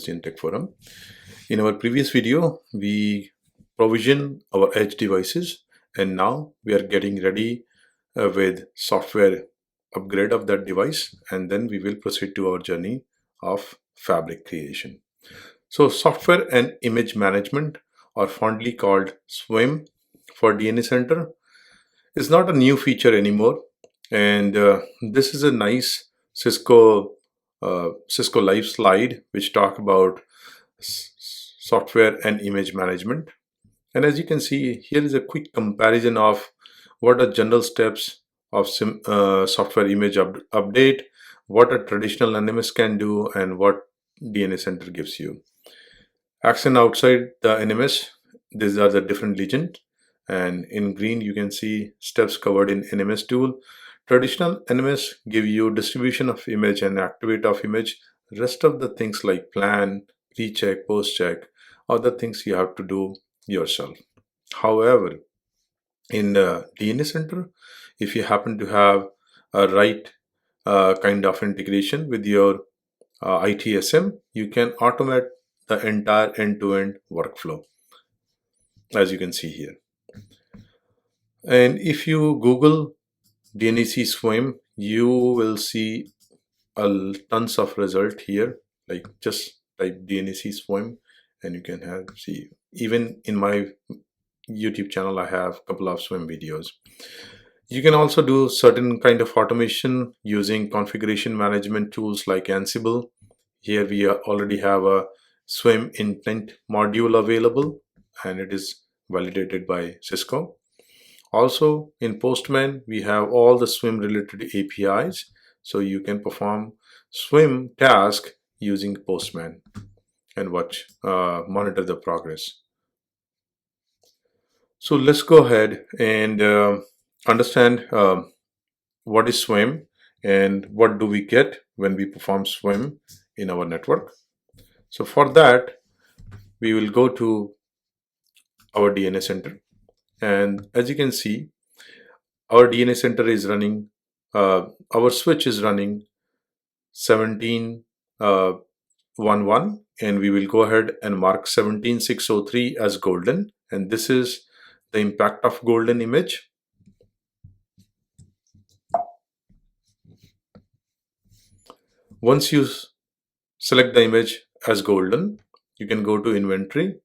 Christian Tech Forum. In our previous video, we provision our edge devices, and now we are getting ready with software upgrade of that device, and then we will proceed to our journey of fabric creation. So software and image management, or fondly called SWIM for DNA Center, is not a new feature anymore, and this is a nice Cisco Live slide which talk about software and image management. And as you can see, here is a quick comparison of what are general steps of software image update, what a traditional NMS can do, and what DNA Center gives you. Action outside the NMS, these are the different legends. And in green, you can see steps covered in NMS tool. Traditional NMS give you distribution of image and activate of image. Rest of the things like plan, pre-check, post-check, other things you have to do yourself. However, in the DNA Center, if you happen to have a right kind of integration with your ITSM, you can automate the entire end-to-end workflow, as you can see here. And if you Google DNAC SWIM, you will see tons of result here. Like just type DNAC SWIM, and you can see. Even in my YouTube channel, I have a couple of swim videos. You can also do certain kind of automation using configuration management tools like Ansible. Here we already have a swim intent module available, and it is validated by Cisco. Also in Postman, we have all the swim related APIs, so you can perform swim task using Postman and monitor the progress. So let's go ahead and understand what is swim and what do we get when we perform swim in our network. So for that, we will go to our DNA Center. And as you can see, our DNA Center is running, our switch is running 17.11, and we will go ahead and mark 17.603 as golden. And this is the impact of golden image. Once you select the image as golden, you can go to inventory.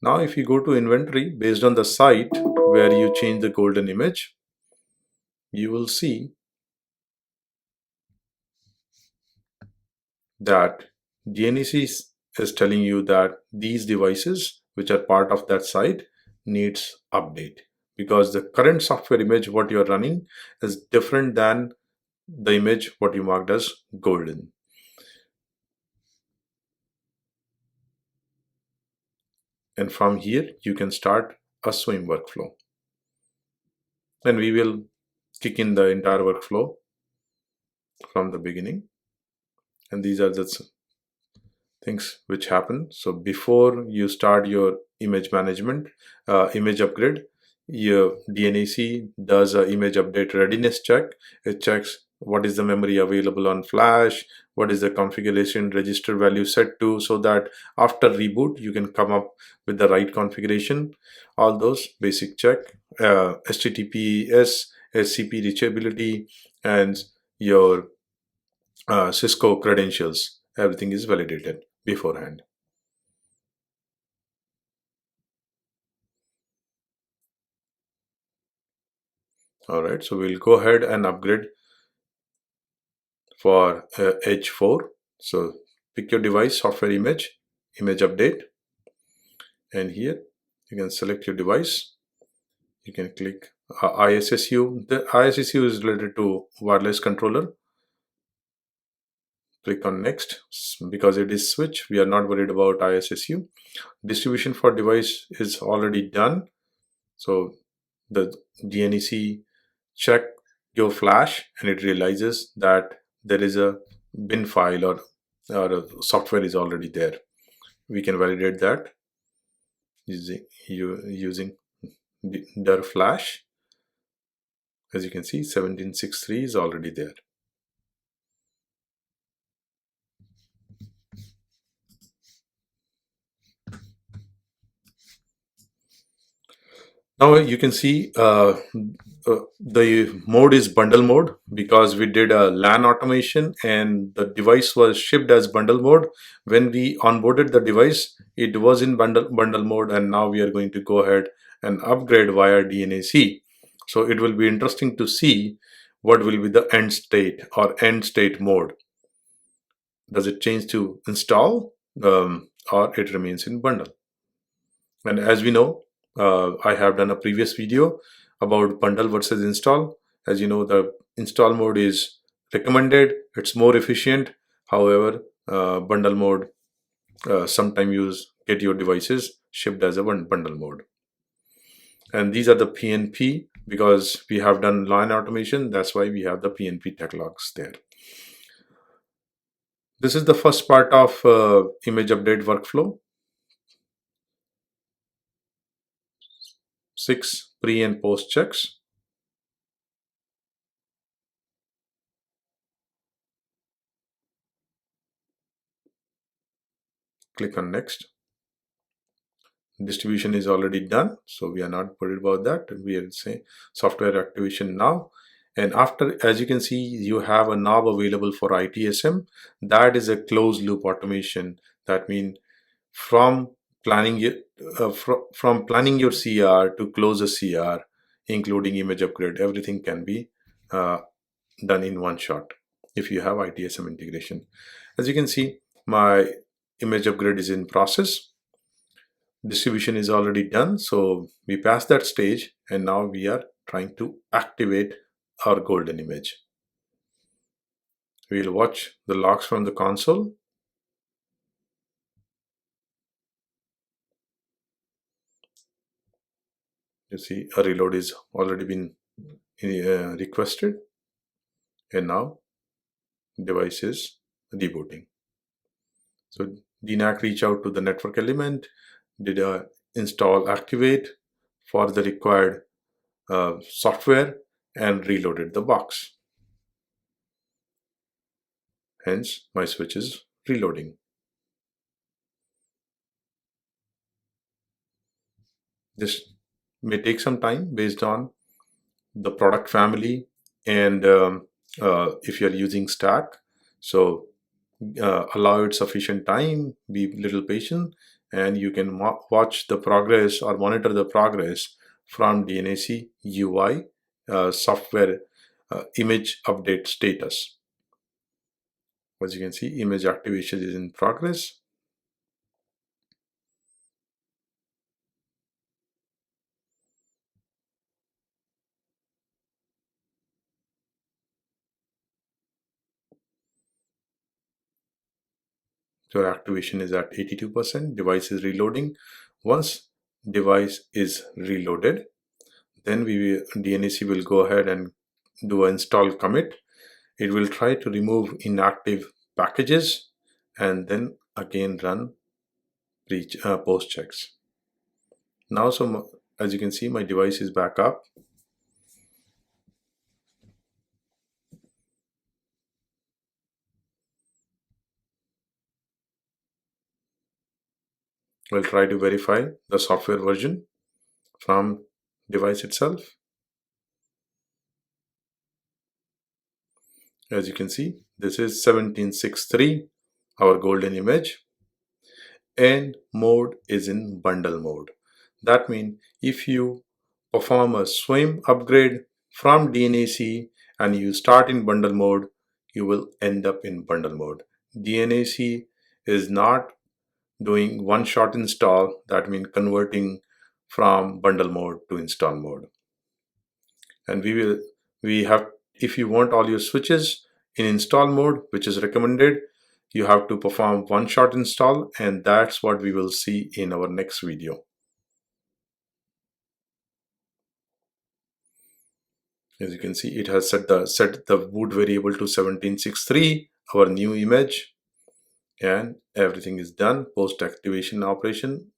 Now if you go to inventory, based on the site where you change the golden image, you will see that DNAC is telling you that these devices which are part of that site needs update, because the current software image what you're running is different than the image what you marked as golden. And from here you can start a swim workflow, and we will kick in the entire workflow from the beginning. And these are the things which happen. So before you start your image management, image upgrade, your DNAC does a image update readiness check. It checks what is the memory available on flash, what is the configuration register value set to, so that after reboot you can come up with the right configuration. All those basic check, HTTPS, SCP reachability, and your Cisco credentials, everything is validated beforehand. All right, so we'll go ahead and upgrade for Edge 4. So pick your device, software image update, and here you can select your device. You can click ISSU. The ISSU is related to wireless controller. Click on next. Because it is switch, we are not worried about ISSU. Distribution for device is already done. So the DNAC check your flash, and it realizes that there is a bin file or a software is already there. We can validate that using dir flash. As you can see, 17.63 is already there. Now you can see the mode is bundle mode because we did a LAN automation and the device was shipped as bundle mode. When we onboarded the device, it was in bundle mode, and now we are going to go ahead and upgrade via DNAC. So it will be interesting to see what will be the end state or end state mode. Does it change to install, or it remains in bundle? And as we know, I have done a previous video about bundle versus install. As you know, the install mode is recommended, it's more efficient. However, bundle mode, sometime you get your devices shipped as a bundle mode. And these are the PNP because we have done line automation. That's why we have the PNP tech logs there. This is the first part of image update workflow. 6 pre and post checks. Click on next. Distribution is already done, so we are not worried about that. We are saying software activation now. And after, as you can see, you have a knob available for ITSM. That is a closed loop automation. That means from planning your from planning your CR to close a CR, including image upgrade, everything can be uh, done in one shot if you have ITSM integration. As you can see, my image upgrade is in process. Distribution is already done, so we passed that stage, and now we are trying to activate our golden image. We'll watch the logs from the console. You see a reload is already been requested, and now device is rebooting. So DNAC reach out to the network element, did a install activate for the required software, and reloaded the box. Hence, my switch is reloading. This may take some time based on the product family and if you're using stack. So allow it sufficient time, be little patient, and you can watch the progress or monitor the progress from DNAC UI software image update status. As you can see, image activation is in progress. So activation is at 82%. Device is reloading. Once device is reloaded, then DNAC will go ahead and do an install commit. It will try to remove inactive packages and then again run post checks. Now, as you can see, my device is back up. We'll try to verify the software version from device itself. As you can see, this is 1763, our golden image, and mode is in bundle mode. That means if you perform a swim upgrade from DNAC and you start in bundle mode, you will end up in bundle mode. DNAC is not doing one shot install, that means converting from bundle mode to install mode. And we have, if you want all your switches in install mode, which is recommended, you have to perform one shot install, and that's what we will see in our next video. As you can see, it has set the boot variable to 1763, our new image, and everything is done. Post activation operation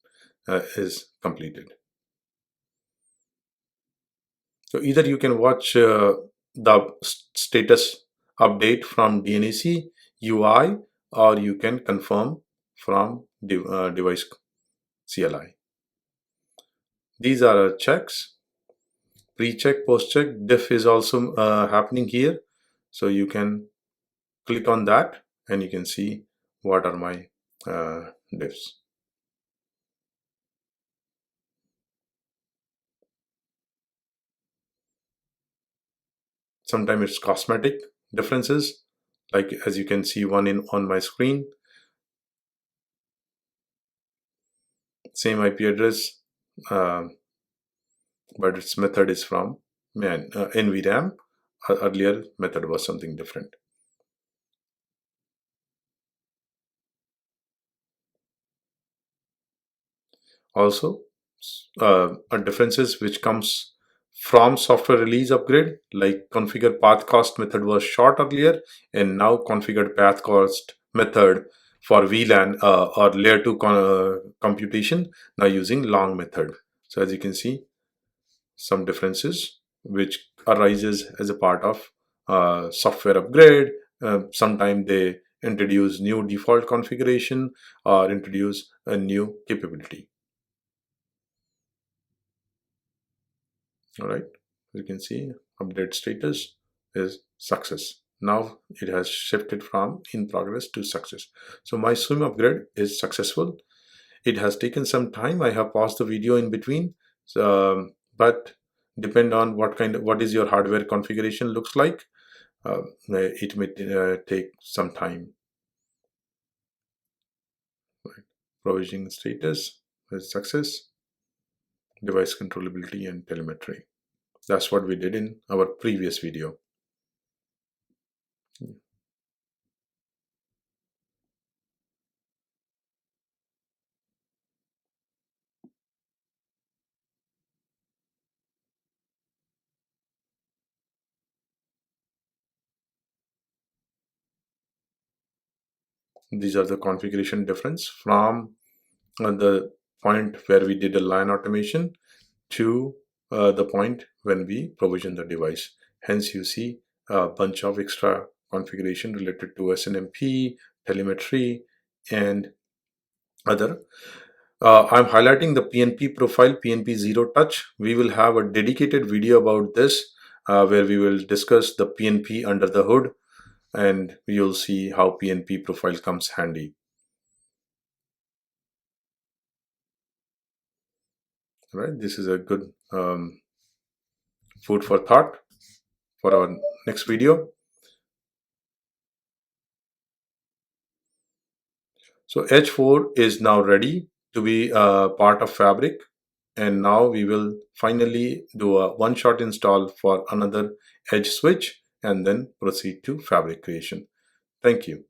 is completed. So either you can watch the status update from DNAC UI, or you can confirm from device CLI. These are our checks: pre-check, post-check. Diff is also happening here. So you can click on that and you can see what are my diffs. Sometimes it's cosmetic differences, like as you can see one in on my screen. Same IP address, uh, but its method is from NVRAM. Earlier method was something different. Also, differences which comes from software release upgrade, like configure path cost method was short earlier, and now configured path cost method for VLAN or layer 2 computation now using long method. So as you can see, some differences which arises as a part of software upgrade. Sometimes they introduce new default configuration or introduce a new capability. All right, you can see update status is success. Now it has shifted from in progress to success. So my swim upgrade is successful. It has taken some time. I have paused the video in between. So, but depend on what is your hardware configuration looks like. It may take some time. Right. Provisioning status is success, device controllability, and telemetry. That's what we did in our previous video. These are the configuration difference from the point where we did a line automation to the point when we provision the device. Hence, you see a bunch of extra configuration related to SNMP, telemetry, and other. I'm highlighting the PNP profile, PNP zero touch. We will have a dedicated video about this where we will discuss the PNP under the hood, and you'll see how PNP profile comes handy. Right, this is a good food for thought for our next video. So H4 is now ready to be part of Fabric, and now we will finally do a one-shot install for another edge switch and then proceed to Fabric creation. Thank you.